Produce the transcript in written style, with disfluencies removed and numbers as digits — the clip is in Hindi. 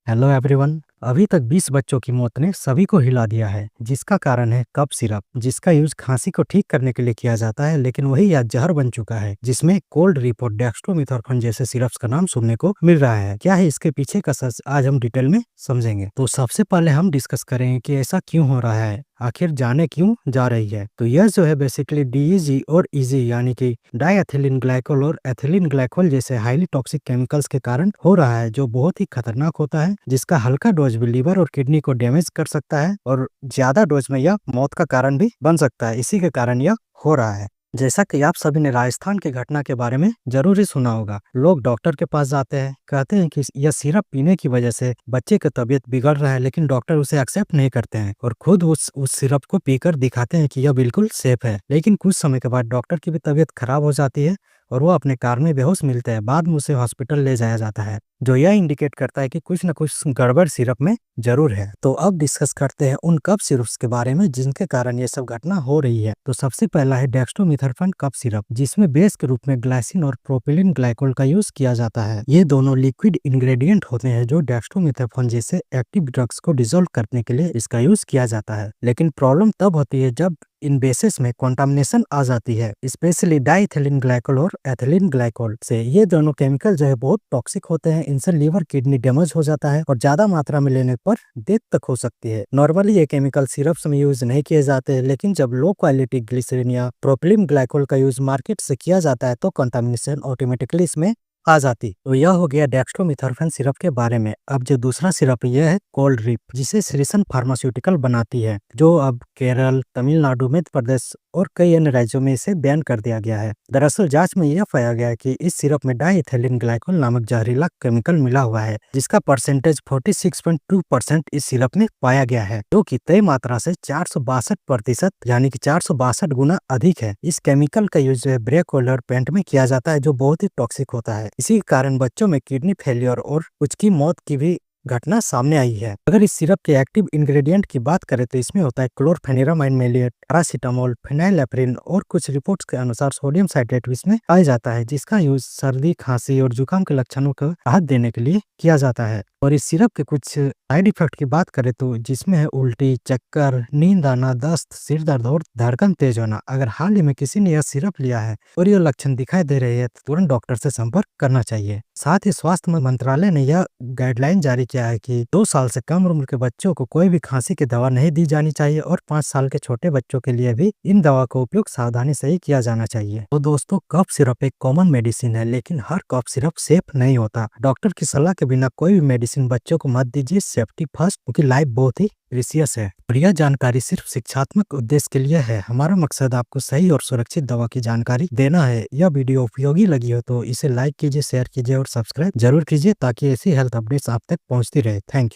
Hello everyone. अभी तक 20 बच्चों की मौत ने सभी को हिला दिया है, जिसका कारण है कफ सिरप, जिसका यूज खांसी को ठीक करने के लिए किया जाता है, लेकिन वही आज जहर बन चुका है, जिसमें कोल्ड रिप और डेक्स्ट्रोमिथोर्फन जैसे सिरप्स का नाम सुनने को मिल रहा है। क्या है इसके पीछे का सच, आज हम डिटेल में समझेंगे। तो सबसे पहले हम डिस्कस करेंगे कि ऐसा क्यों हो रहा है, आखिर जाने क्यों जा रही है। तो यह जो है बेसिकली डीईजी और ईजी यानी कि डाइएथिलीन ग्लाइकोल और एथिलीन ग्लाइकोल जैसे हाईली टॉक्सिक केमिकल्स के कारण हो रहा है, जो बहुत ही खतरनाक होता है, जिसका हल्का डोज भी लिवर और किडनी को डैमेज कर सकता है और ज्यादा डोज में यह मौत का कारण भी बन सकता है। इसी के कारण यह हो रहा है। जैसा कि आप सभी ने राजस्थान की घटना के बारे में जरूर ही सुना होगा। लोग डॉक्टर के पास जाते हैं, कहते हैं कि यह सिरप पीने की वजह से बच्चे की तबीयत बिगड़ रहा है, लेकिन डॉक्टर उसे एक्सेप्ट नहीं करते हैं और खुद उस सिरप को पीकर दिखाते हैं कि यह बिल्कुल सेफ है। लेकिन कुछ समय के बाद डॉक्टर की भी तबीयत खराब हो जाती है और वो अपने कार में बेहोश मिलते हैं। बाद में उसे हॉस्पिटल ले जाया जाता है, जो यह इंडिकेट करता है कि कुछ न कुछ गड़बड़ सिरप में जरूर है। तो अब डिस्कस करते हैं उन कफ सिरप्स के बारे में जिनके कारण ये सब घटना हो रही है। तो सबसे पहला है डेक्स्ट्रोमिथोर्फन कफ सिरप, जिसमें बेस के रूप में ग्लाइसिन और प्रोपिलीन ग्लाइकोल का यूज किया जाता है। ये दोनों लिक्विड इंग्रेडिएंट होते हैं जो डेक्स्ट्रोमिथोर्फन जैसे एक्टिव ड्रग्स को डिसॉल्व करने के लिए इसका यूज किया जाता है। लेकिन प्रॉब्लम तब होती है जब इन बेसेस में कंटामिनेशन आ जाती है, स्पेशली डाइएथिलीन ग्लाइकोल और एथिलीन ग्लाइकोल से। ये दोनों केमिकल जो है बहुत टॉक्सिक होते हैं। इनसे लिवर किडनी डैमेज हो जाता है और ज्यादा मात्रा में लेने पर डेथ तक हो सकती है। नॉर्मली ये केमिकल सिरप्स में यूज नहीं किए जाते, लेकिन जब लो क्वालिटी ग्लिसरीन या प्रोपिलीन ग्लाइकोल का यूज मार्केट से किया जाता है तो कंटामिनेशन ऑटोमेटिकली इसमें आ जाती। तो यह हो गया डेक्स्ट्रोमिथोर्फन सिरप के बारे में। अब जो दूसरा सिरप यह है कोल्ड रिप, जिसे श्रीसन फार्मास्यूटिकल बनाती है, जो अब केरल, तमिलनाडु, मध्य प्रदेश और कई अन्य राज्यों में इसे बैन कर दिया गया है। दरअसल जांच में यह पाया गया कि इस सिरप में डाइएथिलीन ग्लाइकोल नामक जहरीला केमिकल मिला हुआ है, जिसका परसेंटेज 46.2% इस सिरप में पाया गया है, जो कि तय मात्रा से 462% यानी कि 462 गुना अधिक है। इस केमिकल का यूज ब्रेक और पेंट में किया जाता है, जो बहुत ही टॉक्सिक होता है। इसी कारण बच्चों में किडनी फेलियर और कुछ की मौत की भी घटना सामने आई है। अगर इस सिरप के एक्टिव इंग्रेडिएंट की बात करें तो इसमें होता है क्लोरफेनिरामाइन मेलेट, पैरासीटामोल, फेनाइलेफ्रिन और कुछ रिपोर्ट्स के अनुसार सोडियम साइट्रेट भी इसमें पाया जाता है, जिसका यूज सर्दी, खांसी और जुकाम के लक्षणों को राहत देने के लिए किया जाता है। और इस सिरप के कुछ साइड इफेक्ट की बात करें तो जिसमें है उल्टी, चक्कर, नींद आना, दस्त, सिर दर्द और धड़कन तेज होना। अगर हाल ही में किसी ने यह सिरप लिया है और ये लक्षण दिखाई दे रहे हैं तो तुरंत डॉक्टर से संपर्क करना चाहिए। साथ ही स्वास्थ्य मंत्रालय ने यह गाइडलाइन जारी किया है कि 2 साल से कम उम्र के बच्चों को कोई भी खांसी की दवा नहीं दी जानी चाहिए और 5 साल के छोटे बच्चों के लिए भी इन दवा का उपयोग सावधानी से ही किया जाना चाहिए। तो दोस्तों, कफ सिरप एक कॉमन मेडिसिन है, लेकिन हर कफ सिरप सेफ नहीं होता। डॉक्टर की सलाह के बिना कोई भी मेडिसिन बच्चों को मत दीजिए। सेफ्टी फर्स्ट, क्योंकि लाइफ बहुत ही प्रीशियस है। और यह जानकारी सिर्फ शिक्षात्मक उद्देश्य के लिए है। हमारा मकसद आपको सही और सुरक्षित दवा की जानकारी देना है। यह वीडियो उपयोगी लगी हो तो इसे लाइक कीजिए, शेयर कीजिए और सब्सक्राइब जरूर कीजिए, ताकि ऐसी हेल्थ अपडेट्स आप तक पहुंचती रहे। Thank you.